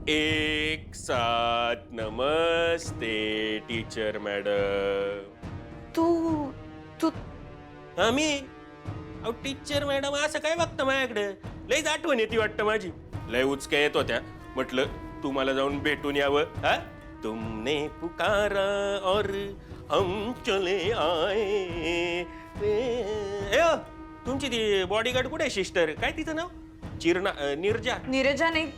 एक साथ नमस्ते teacher madam. तू तू मी अहो टीचर मॅडम असं काय बघतं माझ्याकडे? लयच आठवण येते वाटतं माझी. लय उचक्या येत होत्या. म्हटलं तुम्हाला जाऊन भेटून यावं. हा तुमने पुकारा और हम चले आए. तुमची ती बॉडीगार्ड कुठे सिस्टर? काय तिचं नाव? निर्जा. नीरजा नाही.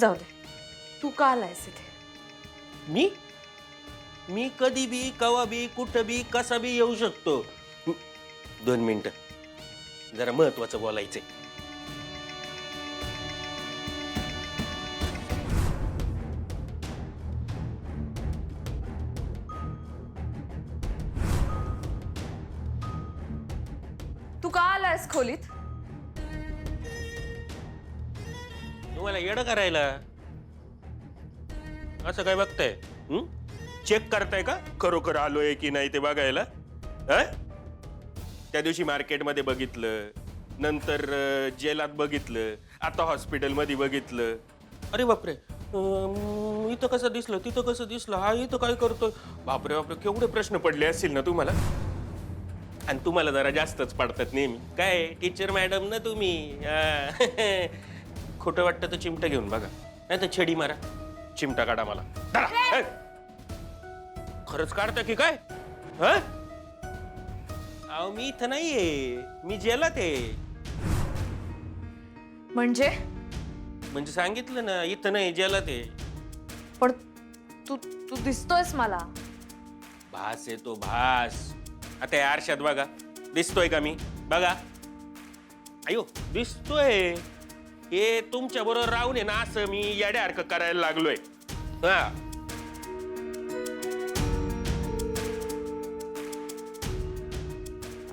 जाऊ दे. तू का आलायस इथे? मी कधी बी कवा बी कुठं बी कसा बी येऊ शकतो. 2 मिनिटं जरा महत्वाचं बोलायचंय. तू का आलायस खोलीत? तुम्हाला येडं करायला असं काय बघताय? चेक करताय का खरोखर आलोय की नाही ते बघायला? त्या दिवशी मार्केटमध्ये बघितलं, नंतर जेलात बघितलं, आता हॉस्पिटलमध्ये बघितलं. अरे बापरे, इथं कसं दिसलं, तिथं कसं दिसलं, हा इथं काय करतोय? बापरे बापरे, केवढे प्रश्न पडले असतील ना तुम्हाला. आणि तुम्हाला जरा जास्तच पडतात नेहमी. काय टीचर मॅडम ना तुम्ही. खोटं वाटतं तर चिमटा घेऊन बघा, नाही तर छडी मारा. चिमटा काढा मला. खरंच काढता की काय? अहो मी इथं नाहीये, मी जेलात आहे. म्हणजे सांगितलं ना, इथं नाही जेलात आहे. पण तू तू दिसतोयस मला. भास येतो भास. आता या आरशात बघा, दिसतोय का मी? बघा. अयो दिसतोय. हे तुमच्या बरोबर राहून आहे ना, असं मी येड्यासारखं करायला लागलोय.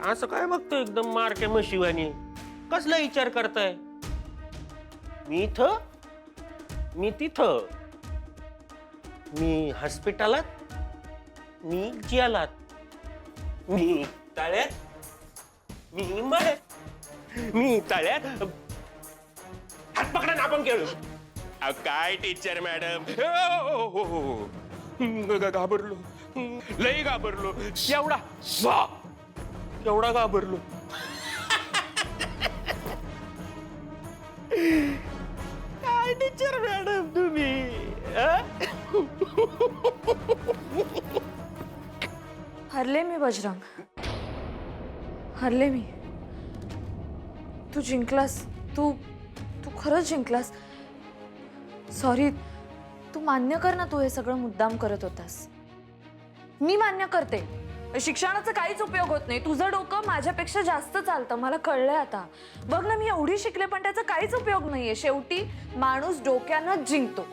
असं काय बघतोय एकदम मारके म्हशीवानी? कसला विचार करताय? मी इथं, मी तिथं, मी हॉस्पिटलात, मी जेलात, मी तळ्यात, मी मळ्यात, मी तळ्यात. हात पकडा ना आपण खेळू. काय टीचर मॅडम, घाबरलो, लई घाबरलो. एवढा घाबरलो. काय टीचर मॅडम तुम्ही? हरले मी बजरंग, हरले मी. तू जिंकलास. तू तू खरंच जिंकलास. सॉरी. तू मान्य कर ना, तू हे सगळं मुद्दाम करत होतास. मी मान्य करते. शिक्षणाचा काहीच उपयोग होत नाही. तुझं डोकं माझ्यापेक्षा जास्त चालतं, मला कळलंय आता. बघ ना, मी एवढी शिकले पण त्याचा काहीच उपयोग नाहीये. शेवटी माणूस डोक्यानंच जिंकतो.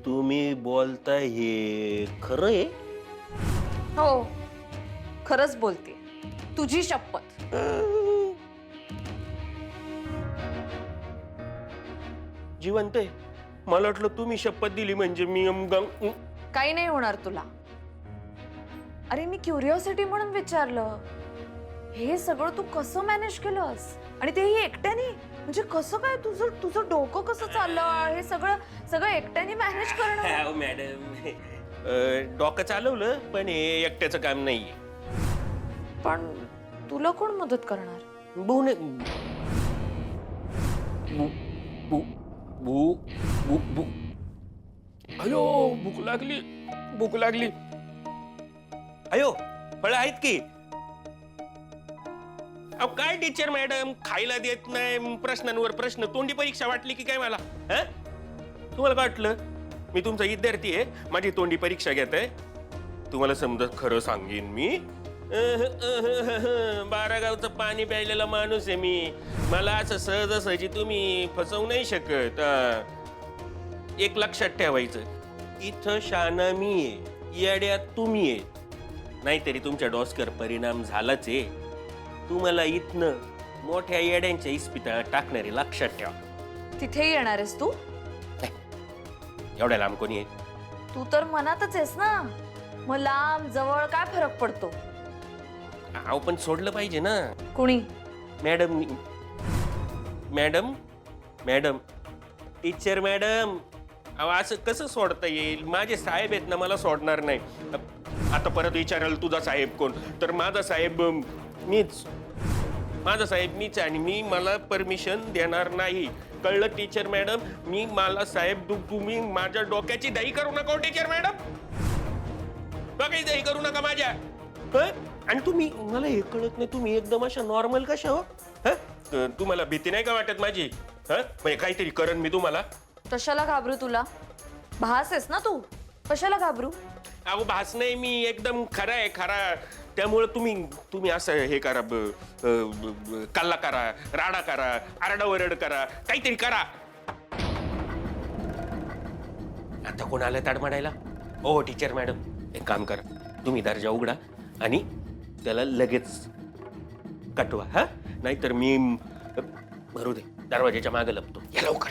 तुम्ही बोलताय हे खरं आहे? हो, खरंच बोलते. तुझी शपथ. जिवंत आहे. मला वाटलं तुम्ही शपथ दिली म्हणजे मी काही नाही होणार तुला. अरे मी क्युरिओसिटी म्हणून विचारलं. हे सगळं तू कसं मॅनेज केलंस? आणि तेही एकट्याने? म्हणजे कसं काय तुझं तुझं डोकं कसं चाललं? हे सगळं सगळं एकट्याने मॅनेज करणं? मॅडम, डोकं चालवलं पण हे एकट्याचं काम नाहीये. पण तुला कोण मदत करणार? बू बू बू बू. अयो भूक लागली, भूक लागली. अयो फळ आहेत की? अहो काय टीचर मॅडम, खायला देत नाही, प्रश्नांवर प्रश्न. तोंडी परीक्षा वाटली की काय मला? तुम्हाला काय वाटलं मी तुमचा विद्यार्थी आहे, माझी तोंडी परीक्षा घेत आहे? तुम्हाला समजा खरं सांगेन मी. 12 गावचं पाणी प्यायलेला माणूस आहे मी. मला असं सहजासहजी तुम्ही फसवू नाही शकत. एक लक्षात ठेवायचं, इथं शाना मी आहे, येड्यात तुम्ही आहे. नाहीतरी तुमच्या डोसकर परिणाम झालाच आहे. तुम्हाला इथनं मोठ्या येड्यांच्या इस्पितळात टाकणारे लक्षात ठेवा. तिथे येणार आहेस तू? एवढ्या लांब कोणी आहे? तू तर मनातच आहेस ना. मग लांब जवळ काय फरक पडतो? अहो पण सोडलं पाहिजे ना. कुणी? Madam madam madam teacher madam, अहो असं कसं सोडता येईल? माझे साहेब आहेत ना, मला सोडणार नाही. आता परत विचाराल तुझा साहेब कोण, तर माझा साहेब मीच. माझा साहेब मीच आणि मला परमिशन देणार नाही. कळलं टीचर मॅडम? मला साहेब तुम्ही माझ्या डोक्याची दही करू नका हो टीचर मॅडम. काही दही करू नका माझ्या. आणि तुम्ही, मला हे कळत नाही, तुम्ही एकदम अशा नॉर्मल कशा हो? तुम्हाला भीती नाही का वाटत माझी? म्हणजे काहीतरी करण मी तुम्हाला. कशाला घाबरू तुला? भास आहेस ना तू, कशाला घाबरू? अहो भास नाही, मी एकदम खरा आहे, खरा. त्यामुळे तुम्ही असं हे करा, कल्ला करा, राडा करा, आरडाओरड करा, काहीतरी करा. आता कोण आलं ताडमाडायला? ओ टीचर मॅडम, एक काम करा, तुम्ही दर्जा उघडा आणि त्याला लगेच कटवा. हा, नाहीतर मी भरू दे, दरवाजाच्या मागे लपतो. या लवकर.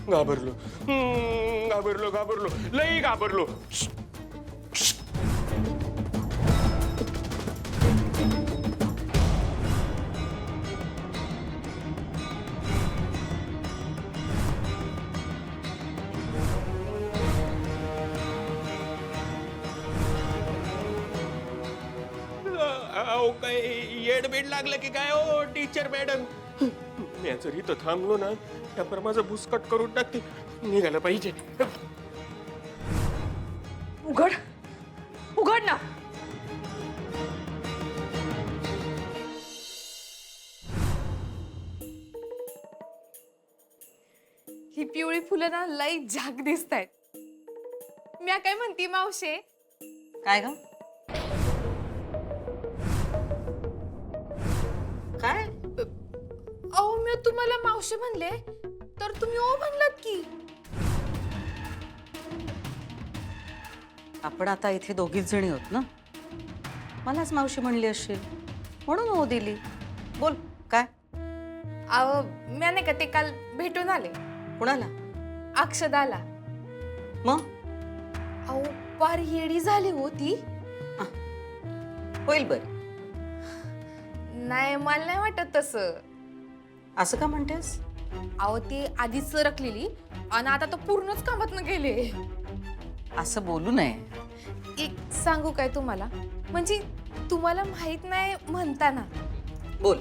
घाबरलो घाबरलो घाबरलो, लई घाबरलो. अहो काय येडबीड लागलं की काय ओ टीचर मॅडम? मी जर इथं थांबलो ना, त्यापर माझं भुसकट करून टाकते. निघालं पाहिजे. उघड, उघड ना. ही पिवळी फुलं ना लई झाक दिसतायत. मी काय म्हणते मावशे? काय ग? काय? अहो मी तुम्हाला मावशी म्हणले तर तुम्ही ओ म्हणलात की. आपण आता इथे दोघीच जणी आहोत ना, मलाच मावशी म्हणली असेल म्हणून हो दिली. बोल काय? अहो मी नाही का ते काल भेटून आले. कुणाला? अक्षदाला. मग अहो पार येडी झाली होती. होईल बरी. नाही मला नाही वाटत तसं. असं का म्हणतेस? अहो ती आधीच सरकलेली आणि आता तर पूर्णच कामातनं गेले. असं बोलू नये. एक सांगू काय तुम्हाला, म्हणजे तुम्हाला माहित नाही म्हणताना बोल.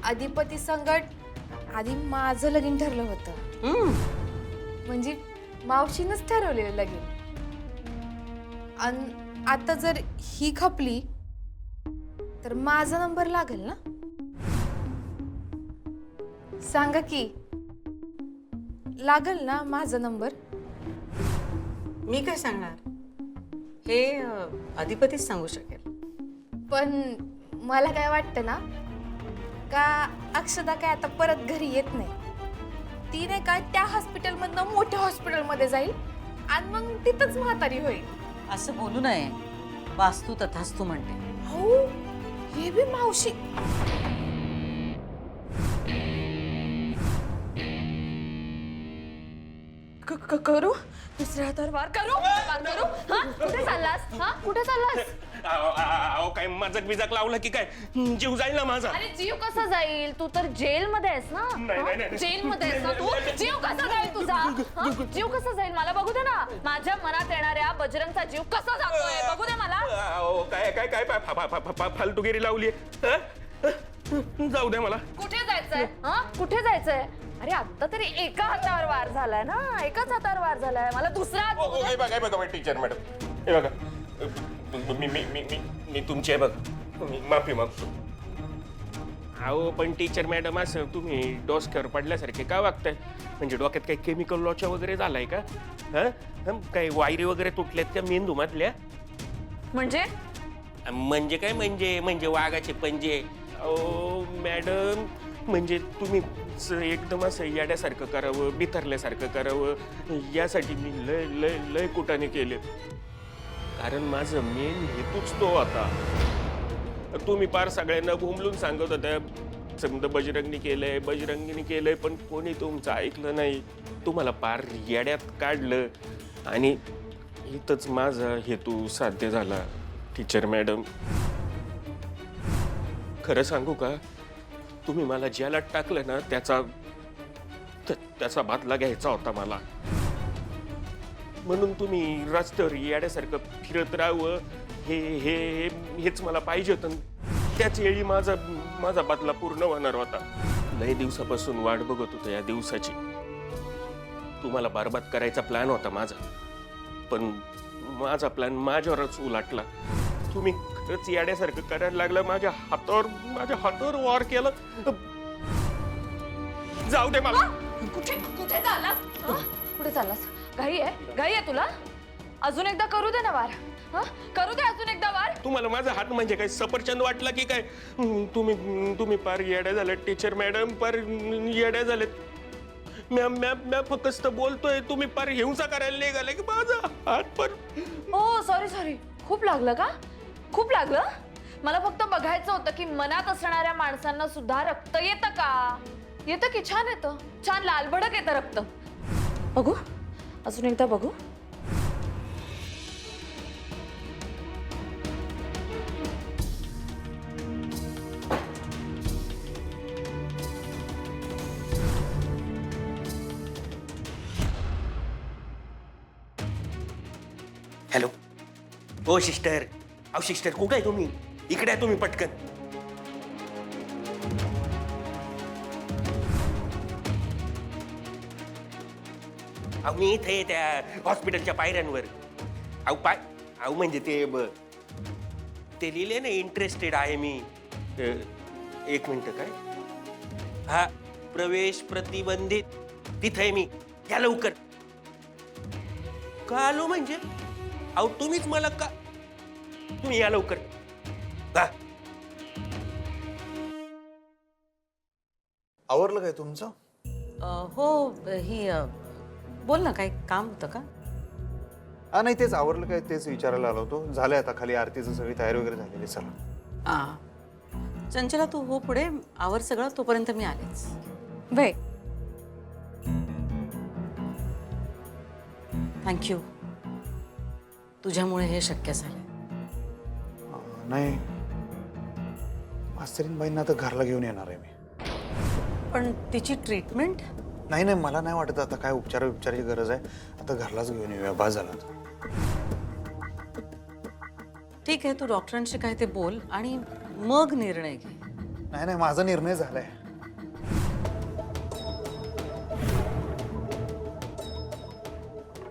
अधिपती संकट आधी माझं लगीन ठरलं होतं. म्हणजे मावशीनंच ठरवलेलं लगीन. आणि आता जर ही खपली तर माझा नंबर लागेल ना? सांगा की, लागेल ना माझा नंबर? मी काय सांगणार? हे अधिपतीच सांगू शकेल. पण मला काय वाटतं ना, का अक्षदा काय आता परत घरी येत नाही. ती नाही का त्या हॉस्पिटलमधनं मोठ्या हॉस्पिटलमध्ये जाईल आणि मग तिथंच म्हातारी होईल. असं बोलू नये. वास्तू तथास्तू म्हणते. हो, हे बी मावशी. करू दुसऱ्या हातावर वार करू, वार करू. हा, कुठे चाललास? हा, कुठे चाललास? अहो काय मजाक बिजाक लावलं की काय? जीव जाईल ना माझा. अरे जीव कसा जाईल? तू तर जेल मध्ये आहेस ना. नाही. जेल मध्ये आहेस ना तू. जीव कसा जाईल तुझा? हा? जीव कसा जाईल? मला बघू दे ना. माझ्या मनात येणाऱ्या बजरंगचा जीव कसा जातोय बघू दे मला. अहो काय काय काय फालतूगिरी लावली? जाऊ दे मला. कुठे जायचंय? हा, कुठे जायचंय? अरे आता तरी एका हातावर वार झालाय ना, एकाच हातावर वार झालाय. मला दुसरा हात बघू दे. बघा टीचर मॅडम, हे बघा, मी तुमची आहे बघ, मी माफी मागतो. अहो पण टीचर मॅडम, असं तुम्ही डोसक्यावर पडल्यासारखे का वागताय? म्हणजे डोक्यात काही केमिकल लॉच्या वगैरे झालाय का? काही वायरी वगैरे तुटल्यात त्या मेंदू मधल्या? म्हणजे काय म्हणजे वाघाचे पंजे. अहो मॅडम, म्हणजे तुम्ही एकदम असं येड्यासारखं करावं, बिथरल्यासारखं करावं, यासाठी मी लय लय लय कुटाने केले. कारण माझं मेन हेतूच तो होता. तुम्ही पार सगळ्यांना घुमलून सांगत होत्या समजा बजरंगीने केलंय, पण कोणी तुमचं ऐकलं नाही. तुम्हाला पार येड्यात काढलं आणि इथंच माझा हेतू साध्य झाला. टीचर मॅडम, खरं सांगू का, तुम्ही मला ज्याला टाकलं ना त्याचा बदला घ्यायचा होता मला. म्हणून तुम्ही रस्त्यावर येड्यासारखं फिरत राहावं हेच मला पाहिजे होतं. त्याच वेळी माझा बदला पूर्ण होणार होता. लय दिवसापासून वाट बघत होतो या दिवसाची. तुम्हाला बरबाद करायचा प्लॅन होता माझा, पण माझा प्लॅन माझ्यावरच उलटला. तुम्ही खरंच येड्यासारखं करायला लागलं. माझ्या हातावर वार केलं. जाऊ दे मला. कुठे चाललास? कुठे चाललास? घाई आहे तुला? अजून एकदा करू दे ना वार. करू दे अजून एकदा वार. तुम्हाला माझा हात म्हणजे काय सफरचंद वाटला की काय? तुम्ही पार येड्या झालेत टीचर मॅडम, पार येड्या झालेत. मॅम फक्त बोलतोय, तुम्ही पार हिंसा करायला निघाले की माझा हात पर. ओ सॉरी. खूप लागलं का? खूप लागलं? मला फक्त बघायचं होतं की मनात असणाऱ्या माणसांना सुद्धा रक्त येतं का? येतं की? छान येतं. छान लालभडक येतं रक्त. बघू, अजून एकदा बघू. हॅलो, ओ सिस्टर. अहो सिस्टर, कुठे आहे तुम्ही? इकडे आहे तुम्ही पटकन. अहो मी इथे त्या हॉस्पिटलच्या पायऱ्यांवर. अहो म्हणजे ते लिहिले ना, इंटरेस्टेड आहे मी. एक मिनिट. काय? हा, प्रवेश प्रतिबंधित. तिथे आहे मी. या लवकर. का आलो म्हणजे? अहो तुम्हीच मला का? तुम्ही या लवकर. आवरलं काय तुमचं? हो, ही बोल ना, काही काम होतं का? नाही, तेच आवरलं काय तेच विचारायला आलो होतो. झालंय आता खाली आरतीचं सगळी तयारी वगैरे झालेली. चला. चंचला, तू हो पुढे, आवर सगळं, तोपर्यंत मी आलेच. Way thank you. तुझ्यामुळे हे शक्य झालं. नाही, मास्तरीनबाईंना आता घरला घेऊन येणार आहे मी. पण तिची ट्रीटमेंट? नाही, मला नाही वाटत आता काय उपचाराची गरज आहे. आता घरलाच घेऊन येऊया, बस झाला. ठीक आहे, तू डॉक्टरांशी काय ते बोल आणि मग निर्णय घे. नाही, माझा निर्णय झालाय.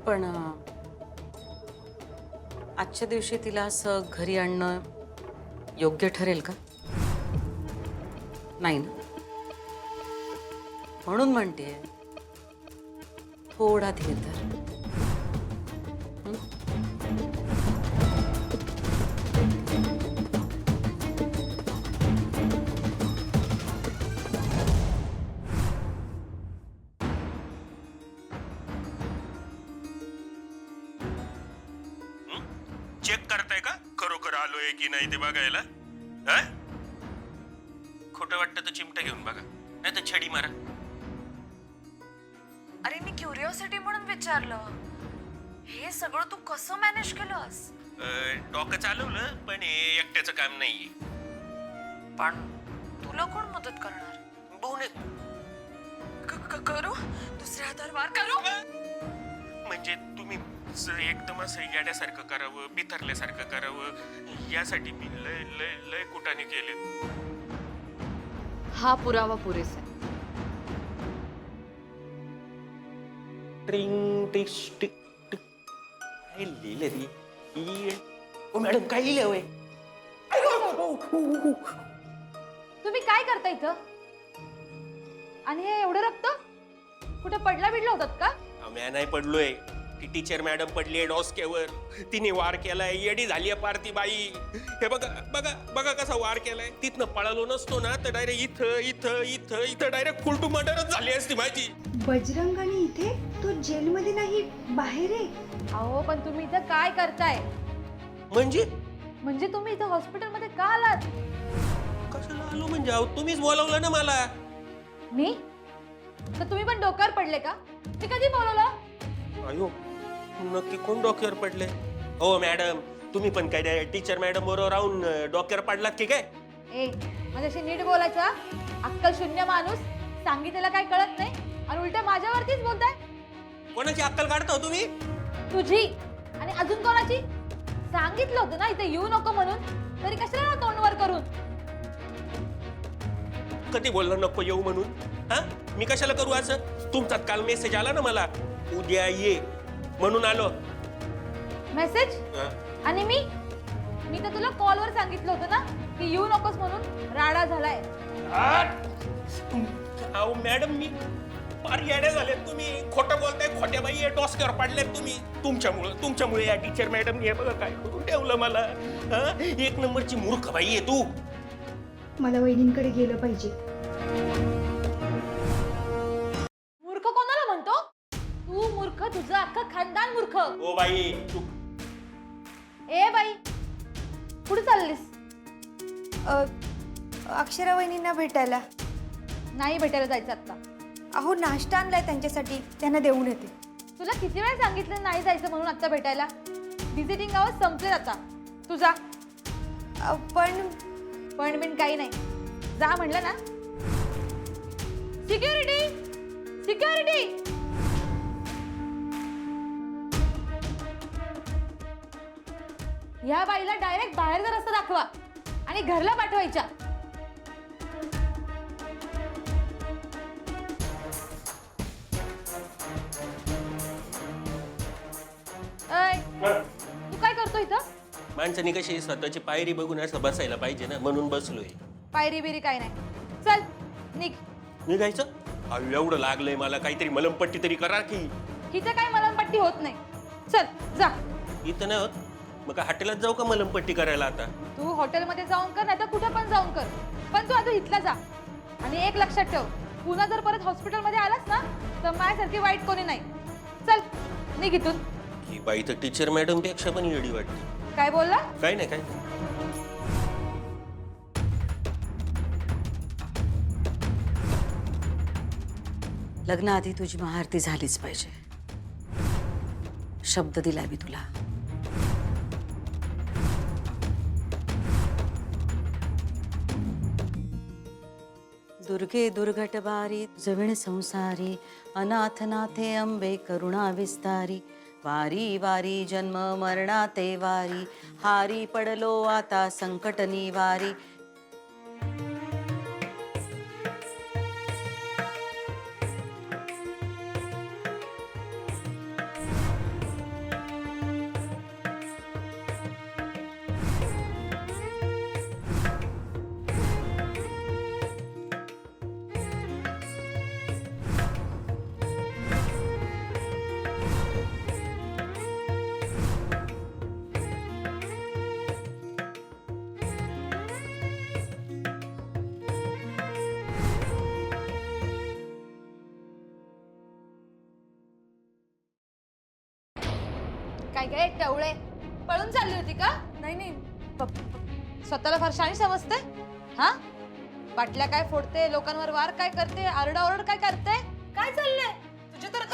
पण आजच्या दिवशी तिला असं घरी आणणं योग्य ठरेल का? नाही ना? म्हणून म्हणते, थोडा धीर धर. चेक करताय का खरोखर आलोय की नाही ते बघायला? खोटं वाटतं तर चिमटा घेऊन बघा, नाही तर छडी मारा. अरे मी क्युरिओसिटी म्हणून विचारलं. हे सगळं तू कसं मॅनेज केलंस? डोकं चालवलं, पण हे एकट्याचं काम नाहीये. पण तुला कोण मदत करणार? बोने करू? दुसऱ्या हातावर वार करू? म्हणजे तुम्ही एकदम असं येड्यासारखं करावं, बिथरल्यासारखं करावं, यासाठी मी लय लय लय कुटाने केले. हा पुरावा पुरेसा आहे. ट्रिंग टिक्स टिक टिक. काय लिहिलं रे? ओ मॅडम, काय लिहिलं होय? तुम्ही काय करता इथं? आणि हे एवढं रक्त कुठे पडला बिडला होतात का? आम्ही नाही पडलोय. ती टीचर मॅडम पडली आहे डॉसक्यावर. तिने वार केलाय, येडी झाली आहे पार ती बाई. हे बघा बघा बघा कसा वार केलाय. तिथनं पळालो नसतो ना तर डायरेक्ट इथं इथं इथं इथं डायरेक्ट फुलटू मर्डरच झाली असती माझी. बजरंग आणि इथे तो जेलमध्ये नाही, बाहेर आहे. अहो पण तुम्ही इथं काय करताय? म्हणजे म्हणजे तुम्ही इथं हॉस्पिटलमध्ये का आलात? कशाला आलो म्हणजे अहो तुम्हीच बोलावलं ना मला. मी तर तुम्ही पण डोक्यावर पडले का? मी कधी बोलवलं? अयो नक्की कोण डोक्यावर पडले? हो मॅडम तुम्ही पण काय टीचर मॅडम बरोबर राहून डोक्यावर पडलात की काय? ए माझ्याशी नीट बोलायचा. अक्कल शून्य माणूस, सांगितलेलं काय कळत नाही आणि उलट माझ्यावरतीच बोलताय. कोणाची अक्कल काढता हो तुम्ही? तुझी आणि अजून कोणाची? सांगितलं होतं ना इथे येऊ नको म्हणून, तरी कशाला तोंडवर करून? कधी बोललं नको येऊ म्हणून? हा मी कशाला करू असं? तुमचा काल मेसेज आला ना मला उद्या ये म्हणून आलो. मेसेज? हा? आणि मी तर तुला कॉलवर सांगितलं होतं ना की येऊ नकोस म्हणून. राडा झालाय. अहो मॅडम मी फार येडे झाले तुम्ही. खोटं बोलताय, खोट्या बाई डोसक्यावर पडले तुम्ही. तुमच्यामुळे या टीचर मॅडम हे बघा काय करून ठेवलं मला. हा? एक नंबरची मूर्ख बाई आहे तू. मला वहिनींकडे गेलं पाहिजे. मूर्ख कोणाला म्हणतो? तू मूर्ख, तुझं अख्खं खानदान मूर्ख. ओ बाई तू ए बाई कुठे चाललीस? अक्षरा वहिनींना भेटायला. नाही भेटायला जायचं आता. अहो नाश्ता आणलाय त्यांच्यासाठी, त्यांना देऊन येते. तुला किती वेळ सांगितलं नाही जायचं म्हणून आता भेटायला? व्हिजिटिंग आवर्स संपले आता. तू जा. पण बिन काही नाही. जा म्हणलं ना. Security security. या बाईला डायरेक्ट बाहेरचा रस्ता दाखवा आणि घरला पाठवायच्या. ऐ, तू काय करतो इथं? माणसाने कशी स्वतःची पायरी बघून असं बसायला पाहिजे ना म्हणून बसलोय. पायरी बिरी काय नाही. चल निघ. निघायचं? अहो एवढं लागलंय मला, काहीतरी मलमपट्टी तरी करा की. इथं काय मलमपट्टी होत नाही. चल जा. इथं नाही होत मग काय हॉटेलात जाऊ का मलमपट्टी करायला आता? तू हॉटेलमध्ये जाऊन कर नाही तर कुठं पण जाऊन कर, पण तू आता इथला जा. आणि एक लक्षात ठेव, पुन्हा जर परत हॉस्पिटलमध्ये आलास ना तर माझ्यासारखी वाईट कोणी नाही. चल निघ इथून. ही बाई तर टीचर मॅडम पेक्षा पण येडी वाटते. काय बोलला? काय नाही काय. लग्नाआधी तुझी महाआरती झालीच पाहिजे. शब्द दिलाय मी तुला. दुर्गे दुर्घटबारी जविण संसारी अनाथनाथे अंबे करुणा विस्तारी वारी वारी जन्म मरणाते वारी हारी पडलो आता संकट निवारी. काय काय टवळे पळून चालली होती का? नाही स्वतःला फार शाणी समजते. हा बाटल्या काय फोडते, लोकांवर वार काय करते, आरडाओरड काय करते? काय चाललंय तुझे तर?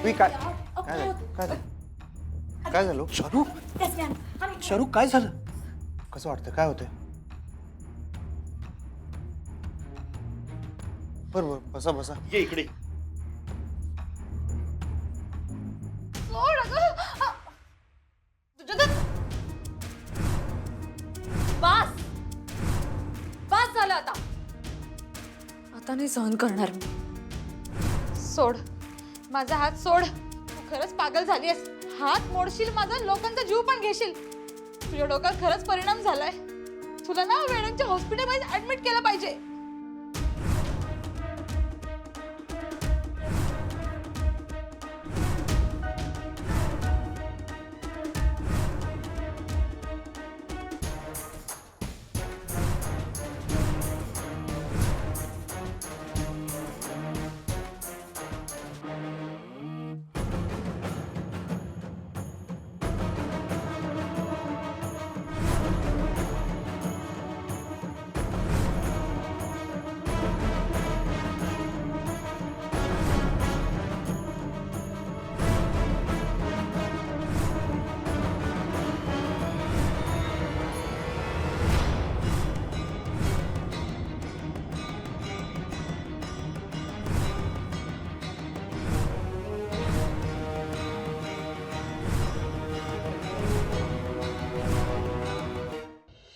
काय काय झालं? काय झालं? काय झालं? शाहरुख काय झालं? कसं वाटतं? काय होतंय? बरोबर बसा बसा. ये इकडे. सोड अगं. तुझं तर बास बास झालं आता. आता नाही सहन करणार मी. सोड माझा हात सोड. तू खरंच पागल झाली आहेस. हात मोडशील माझा, लोकांचा जीव पण घेशील. तुझ्या डोक्यात खरंच परिणाम झालाय. तुला ना वेळांच्या हॉस्पिटलमध्ये ऍडमिट केलं पाहिजे.